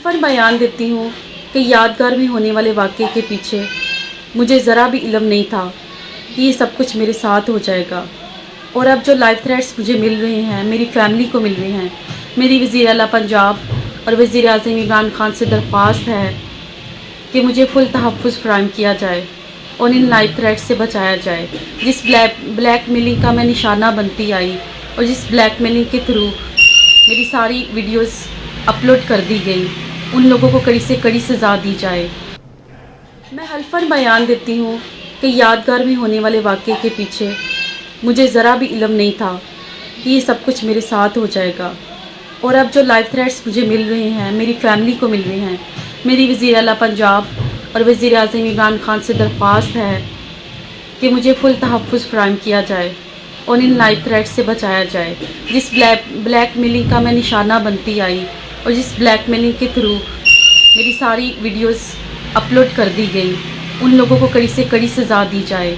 हल्फन बयान देती हूँ कि यादगार में होने वाले वाक़े के पीछे मुझे ज़रा भी इल्म नहीं था कि ये सब कुछ मेरे साथ हो जाएगा। और अब जो लाइफ थ्रेट्स मुझे मिल रहे हैं, मेरी फैमिली को मिल रहे हैं, मेरी वज़ीर आला पंजाब और वज़ीर आज़म इमरान खान से दरख्वास्त है कि मुझे फुल तहफ़्फ़ुज़ फ़राहम किया जाए और इन लाइफ थ्रेट्स से बचाया जाए। जिस ब्लैक मेलिंग का मैं निशाना बनती आई और जिस ब्लैक मेलिंग के थ्रू मेरी सारी वीडियोस अपलोड कर दी गई, उन लोगों को कड़ी से कड़ी सज़ा दी जाए। मैं हल्फन बयान देती हूँ कि यादगार में होने वाले वाक़े के पीछे मुझे ज़रा भी इल्म नहीं था कि ये सब कुछ मेरे साथ हो जाएगा। और अब जो लाइफ थ्रेट्स मुझे मिल रहे हैं, मेरी फैमिली को मिल रहे हैं, मेरी वज़ीर आला पंजाब और वज़ीर आज़म इमरान खान से दरख्वास्त है कि मुझे फुल तहफ़्फ़ुज़ फ़राहम किया जाए और इन लाइफ थ्रेट्स से बचाया जाए। जिस ब्लैक मेलिंग का मैं निशाना बनती आई और जिस ब्लैक मेलिंग के थ्रू मेरी सारी वीडियोस अपलोड कर दी गई, उन लोगों को कड़ी से कड़ी सज़ा दी जाए।